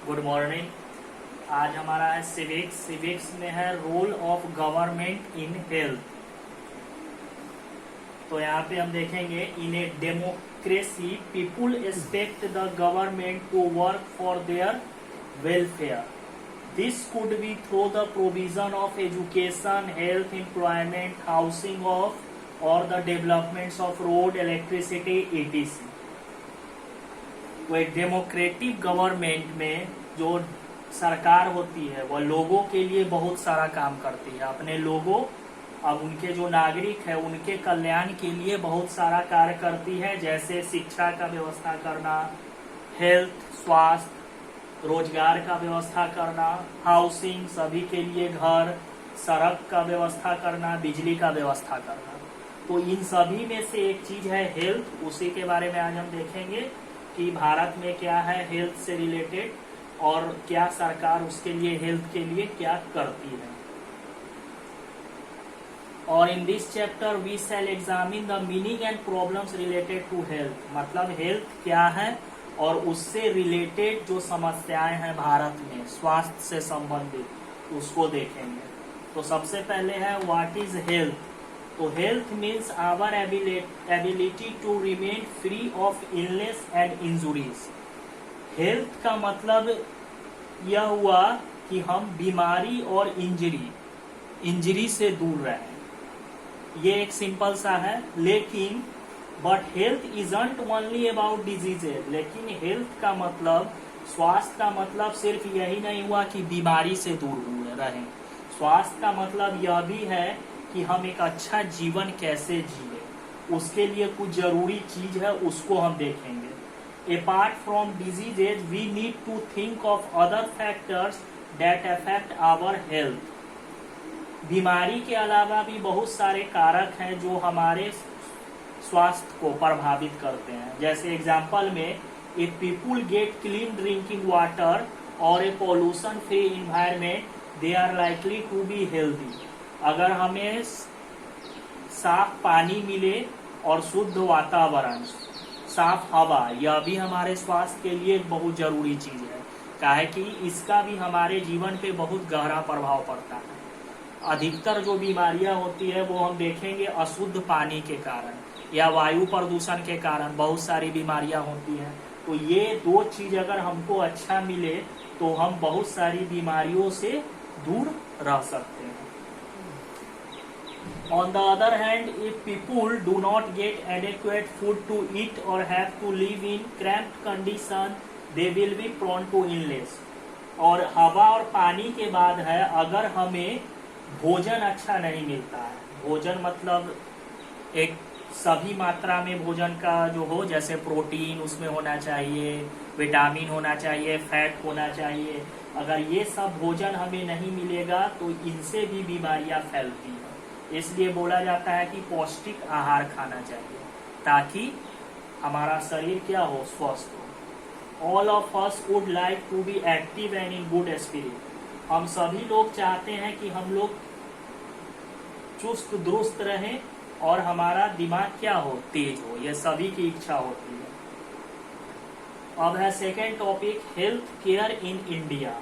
Good morning. आज हमारा है सिविक्स में है role of government in health. तो यहाँ पे हम देखेंगे in a democracy people expect the government to work for their welfare. This could be through the provision of education, health, employment, housing of और the developments of road, electricity etc। वो एक democratic government में जो सरकार होती है वह लोगों के लिए बहुत सारा काम करती है। अपने लोगों अब उनके जो नागरिक है उनके कल्याण के लिए बहुत सारा कार्य करती है, जैसे शिक्षा का व्यवस्था करना, हेल्थ, स्वास्थ्य, रोजगार का व्यवस्था करना, हाउसिंग सभी के लिए घर, सड़क का व्यवस्था करना, बिजली का व्यवस्था करना। तो इन सभी में से एक चीज है हेल्थ। उसी के बारे में आज हम देखेंगे कि भारत में क्या है हेल्थ से रिलेटेड और क्या सरकार उसके लिए हेल्थ के लिए क्या करती है। और in this chapter we shall examine the meaning and problems related to health. मतलब हेल्थ क्या है और उससे रिलेटेड जो समस्याएं हैं भारत में स्वास्थ्य से संबंधित उसको देखेंगे। तो सबसे पहले है व्हाट इज हेल्थ। तो health means our ability to remain free of illness and injuries. Health का मतलब यह हुआ कि हम बीमारी और इंजरी से दूर रहें। ये एक सिंपल सा है, लेकिन but health isn't only about diseases. लेकिन हेल्थ का मतलब, स्वास्थ्य का मतलब सिर्फ यही नहीं हुआ कि बीमारी से दूर रहें। स्वास्थ्य का मतलब यह भी है कि हम एक अच्छा जीवन कैसे जिए, उसके लिए कुछ जरूरी चीज है उसको हम देखेंगे। Apart from diseases we need to think of other factors that affect our health. बीमारी के अलावा भी बहुत सारे कारक हैं जो हमारे स्वास्थ्य को प्रभावित करते हैं। जैसे एग्जाम्पल में if people get clean drinking water और a pollution free environment they are likely to be healthy. अगर हमें साफ पानी मिले और शुद्ध वातावरण, साफ हवा, यह भी हमारे स्वास्थ्य के लिए बहुत जरूरी चीज है। काहे कि इसका भी हमारे जीवन पे बहुत गहरा प्रभाव पड़ता है। अधिकतर जो बीमारियां होती है वो हम देखेंगे अशुद्ध पानी के कारण या वायु प्रदूषण के कारण बहुत सारी बीमारियां होती हैं। तो ये दो चीज अगर हमको अच्छा मिले तो हम बहुत सारी बीमारियों से दूर रह सकते हैं। On the other hand, if people do not get adequate food to eat or have to live in cramped condition, they will be prone to illness। और हवा और पानी के बाद है अगर हमें भोजन अच्छा नहीं मिलता है, भोजन मतलब एक सभी मात्रा में भोजन का जो हो, जैसे प्रोटीन उसमें होना चाहिए, विटामिन होना चाहिए, फैट होना चाहिए। अगर ये सब भोजन हमें नहीं मिलेगा तो इनसे भी बीमारियां फैलती हैं। इसलिए बोला जाता है कि पौष्टिक आहार खाना चाहिए ताकि हमारा शरीर क्या हो, स्वस्थ हो। All of us would like to be active and in good spirit. हम सभी लोग चाहते हैं कि हम लोग चुस्त दुरुस्त रहें और हमारा दिमाग क्या हो, तेज हो। यह सभी की इच्छा होती है। अब है second topic health care in India.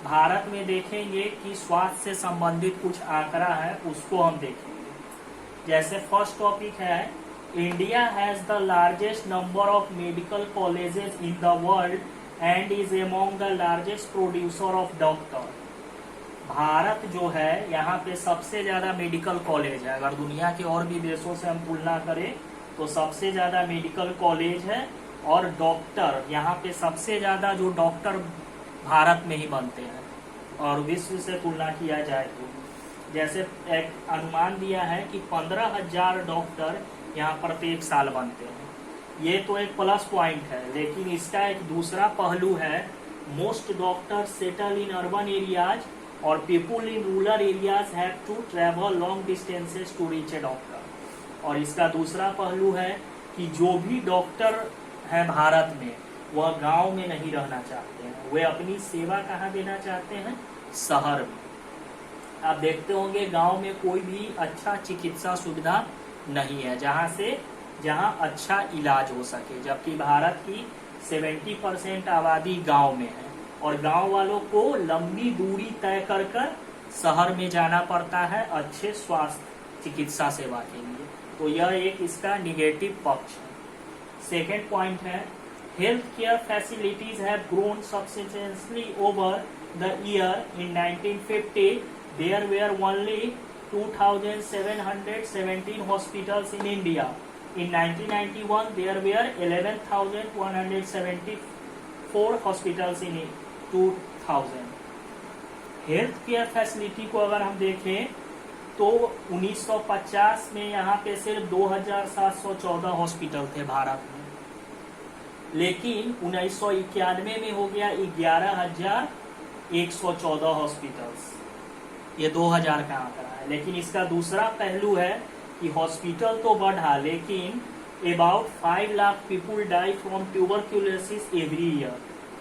Bharat में देखेंगे कि स्वास्थ्य से संबंधित कुछ आंकड़ा है उसको हम देखेंगे। जैसे फर्स्ट टॉपिक है India has the largest number of medical colleges in the world and is among the largest producer of doctor. Bharat जो है यहाँ पे सबसे ज्यादा मेडिकल कॉलेज है। अगर दुनिया के और भी देशों से हम तुलना करें तो सबसे ज्यादा मेडिकल कॉलेज है और डॉक्टर यहाँ पे सबसे ज्यादा जो डॉक्टर भारत में ही बनते हैं। और विश्व से तुलना किया जाए तो जैसे एक अनुमान दिया है कि 15,000 डॉक्टर यहाँ प्रत्येक साल बनते हैं। ये तो एक प्लस पॉइंट है, लेकिन इसका एक दूसरा पहलू है most doctors settle in urban areas और people in rural areas have to travel long distances to reach a doctor. और इसका दूसरा पहलू है कि जो भी डॉक्टर है भारत में वह गांव में नहीं रहना चाहते हैं, वे अपनी सेवा कहाँ देना चाहते हैं, शहर में। आप देखते होंगे गांव में कोई भी अच्छा चिकित्सा सुविधा नहीं है जहां अच्छा इलाज हो सके, जबकि भारत की 70% आबादी गांव में है। और गांव वालों को लंबी दूरी तय कर कर शहर में जाना पड़ता है अच्छे स्वास्थ्य चिकित्सा सेवा के लिए। तो यह एक इसका निगेटिव पक्ष है। सेकेंड पॉइंट है, health care facilities have grown substantially over the year. In 1950 there were only 2717 hospitals in India. In 1991, there were 11,174 hospitals in 2000. Health care facility को अगर हम देखें तो 1950 में यहाँ पे सिर्फ 2714 हॉस्पिटल थे भारत में, लेकिन 1991 में हो गया 11,114 हॉस्पिटल्स। ये 2000 का आंकड़ा है। लेकिन इसका दूसरा पहलू है कि हॉस्पिटल तो बढ़ा, लेकिन about 5 lakh people die from tuberculosis every year.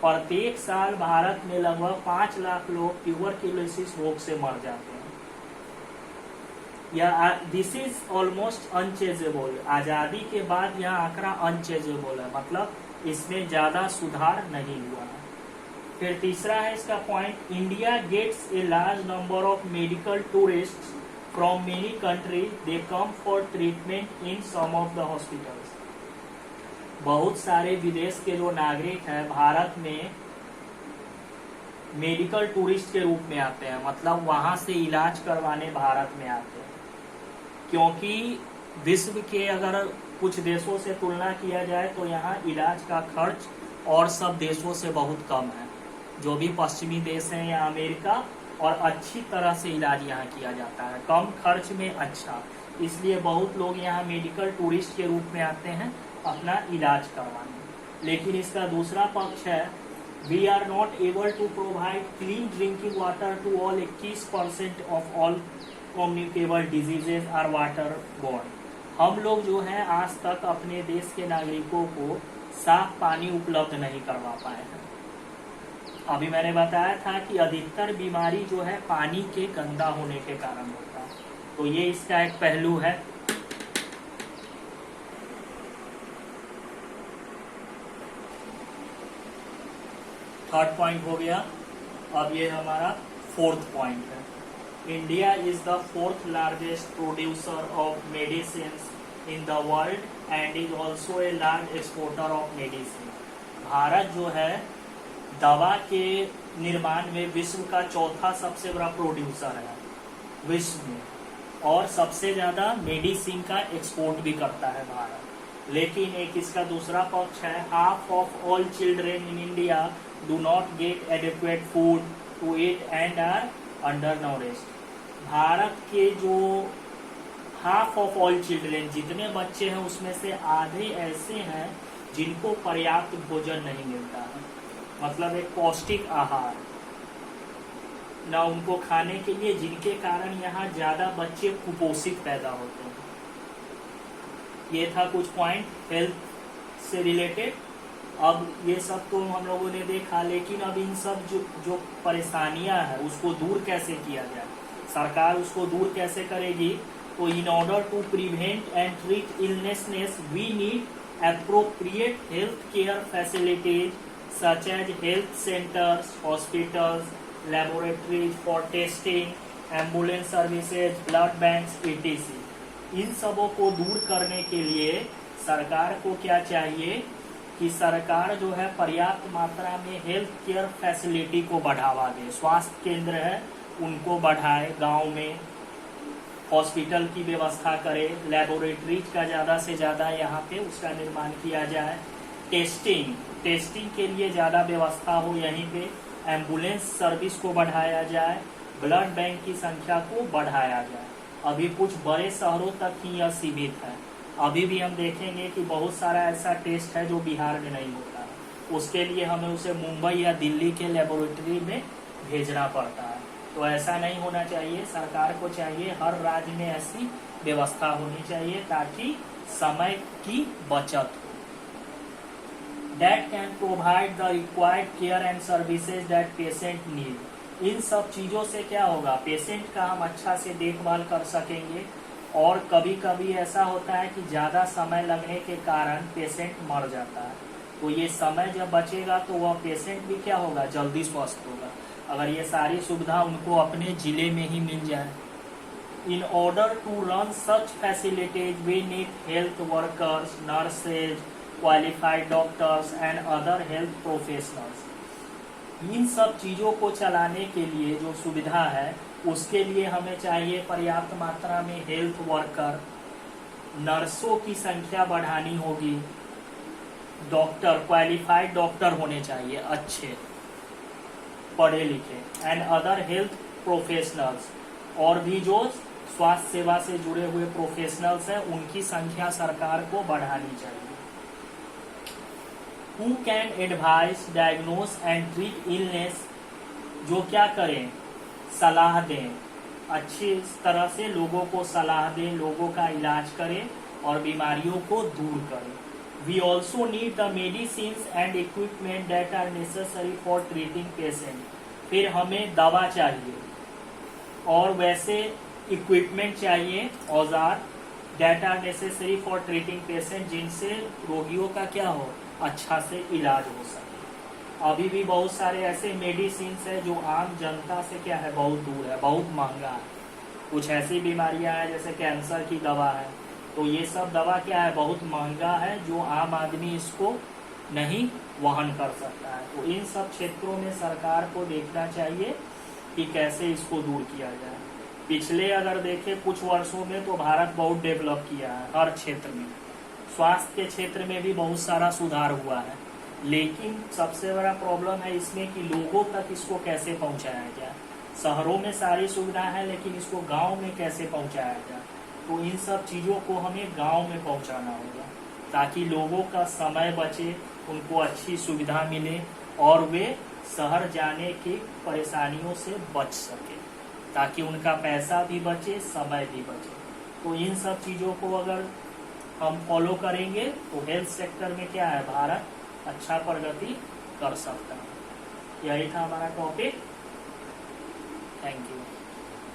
प्रत्येक साल भारत में लगभग 5 लाख लोग ट्यूबरक्यूलोसिस रोग से मर जाते हैं। This is almost unchangeable. आजादी के बाद यह आंकड़ा अनचेजेबल है, मतलब इसमें ज्यादा सुधार नहीं हुआ है। फिर तीसरा है इसका point, India gets a large number of medical tourist from many countries. They come for treatment in some of the hospitals. बहुत सारे विदेश के जो नागरिक हैं भारत में मेडिकल टूरिस्ट के रूप में आते हैं, मतलब वहां से इलाज करवाने भारत में आते हैं। क्योंकि विश्व के अगर कुछ देशों से तुलना किया जाए तो यहाँ इलाज का खर्च और सब देशों से बहुत कम है। जो भी पश्चिमी देश हैं या अमेरिका, और अच्छी तरह से इलाज यहाँ किया जाता है, कम खर्च में अच्छा। इसलिए बहुत लोग यहाँ मेडिकल टूरिस्ट के रूप में आते हैं अपना इलाज करवाने। लेकिन इसका दूसरा पक्ष है, we are not able to provide clean drinking water to all. 21% of all communicable diseases are water borne. हम लोग जो है आज तक अपने देश के नागरिकों को साफ पानी उपलब्ध नहीं करवा पाए हैं। अभी मैंने बताया था कि अधिकतर बीमारी जो है पानी के गंदा होने के कारण होता है। तो ये इसका एक पहलू है। थर्ड पॉइंट हो गया। अब ये हमारा फोर्थ पॉइंट है, India is the fourth largest producer of medicine in the world and is also a large exporter of medicine. Bharat जो है दवा के निर्माण में विश्व का चौथा सबसे बड़ा प्रोड्यूसर है विश्व में, और सबसे ज्यादा मेडिसिन का एक्सपोर्ट भी करता है भारत। लेकिन एक इसका दूसरा पक्ष है, half of all children in India do not get adequate food to eat and are under knowledge. भारत के जो हाफ ऑफ ऑल चिल्ड्रेन, जितने बच्चे हैं उसमें से आधे ऐसे हैं जिनको पर्याप्त भोजन नहीं मिलता है, मतलब एक पौष्टिक आहार ना उनको खाने के लिए, जिनके कारण यहाँ ज्यादा बच्चे कुपोषित पैदा होते हैं। ये था कुछ पॉइंट हेल्थ से रिलेटेड। अब ये सब तो हम लोगों ने देखा, लेकिन अब इन सब जो परेशानियां हैं उसको दूर कैसे किया जाए, सरकार उसको दूर कैसे करेगी। तो in order to prevent and treat illnesses we need appropriate health care facilities such as health centers, hospitals, laboratories for testing, ambulance services, blood banks, etc. इन सबों को दूर करने के लिए सरकार को क्या चाहिए कि सरकार जो है पर्याप्त मात्रा में हेल्थ केयर फैसिलिटी को बढ़ावा दे। स्वास्थ्य केंद्र है उनको बढ़ाए, गांव में हॉस्पिटल की व्यवस्था करे, लेबोरेटरीज का ज़्यादा से ज़्यादा यहाँ पे उसका निर्माण किया जाए, टेस्टिंग के लिए ज़्यादा व्यवस्था हो यहीं पे, एम्बुलेंस सर्विस को बढ़ाया जाए, ब्लड बैंक की संख्या को बढ़ाया जाए। अभी कुछ बड़े शहरों तक ही यह सीमित है। अभी भी हम देखेंगे कि बहुत सारा ऐसा टेस्ट है जो बिहार में नहीं होता है, उसके लिए हमें उसे मुंबई या दिल्ली के लेबोरेटरी में भेजना पड़ता है। तो ऐसा नहीं होना चाहिए। सरकार को चाहिए हर राज्य में ऐसी व्यवस्था होनी चाहिए ताकि समय की बचत हो। That can provide the required care and services that patient need. इन सब चीज़ों से क्या होगा, पेशेंट का हम अच्छा से देखभाल कर सकेंगे। और कभी कभी ऐसा होता है कि ज़्यादा समय लगने के कारण पेशेंट मर जाता है। तो ये समय जब बचेगा तो वह पेशेंट भी क्या होगा, जल्दी स्वस्थ होगा, अगर ये सारी सुविधा उनको अपने जिले में ही मिल जाए। In order to run such facilities, we need health workers, nurses, qualified doctors and other health professionals. इन सब चीज़ों को चलाने के लिए जो सुविधा है उसके लिए हमें चाहिए पर्याप्त मात्रा में हेल्थ वर्कर, नर्सों की संख्या बढ़ानी होगी, डॉक्टर, क्वालिफाइड डॉक्टर होने चाहिए, अच्छे पढ़े लिखे, एंड अदर हेल्थ प्रोफेशनल्स, और भी जो स्वास्थ्य सेवा से जुड़े हुए प्रोफेशनल्स हैं उनकी संख्या सरकार को बढ़ानी चाहिए। Who can advise, diagnose and treat illness, जो क्या करें, सलाह दें, अच्छी तरह से लोगों को सलाह दें, लोगों का इलाज करें और बीमारियों को दूर करें। We also need the medicines and equipment that are necessary for treating patient. फिर हमें दवा चाहिए और वैसे इक्विपमेंट चाहिए, औजार, that are necessary for treating patient, जिनसे रोगियों का क्या हो, अच्छा से इलाज हो सके। अभी भी बहुत सारे ऐसे मेडिसिन है जो आम जनता से क्या है, बहुत दूर है, बहुत महंगा है। कुछ ऐसी बीमारियां हैं जैसे कैंसर की दवा है, तो ये सब दवा क्या है, बहुत महंगा है, जो आम आदमी इसको नहीं वहन कर सकता है। तो इन सब क्षेत्रों में सरकार को देखना चाहिए कि कैसे इसको दूर किया जाए। पिछले अगर देखें कुछ वर्षों में तो भारत बहुत डेवलप किया है हर क्षेत्र में, स्वास्थ्य के क्षेत्र में भी बहुत सारा सुधार हुआ है, लेकिन सबसे बड़ा प्रॉब्लम है इसमें कि लोगों तक इसको कैसे पहुंचाया जाए। शहरों में सारी सुविधा है लेकिन इसको गांव में कैसे पहुंचाया जाए, तो इन सब चीज़ों को हमें गांव में पहुंचाना होगा ताकि लोगों का समय बचे, उनको अच्छी सुविधा मिले और वे शहर जाने की परेशानियों से बच सके, ताकि उनका पैसा भी बचे, समय भी बचे। तो इन सब चीज़ों को अगर हम फॉलो करेंगे तो हेल्थ सेक्टर में क्या है, भारत अच्छा प्रगति कर सकता है। यही था हमारा टॉपिक। Thank you.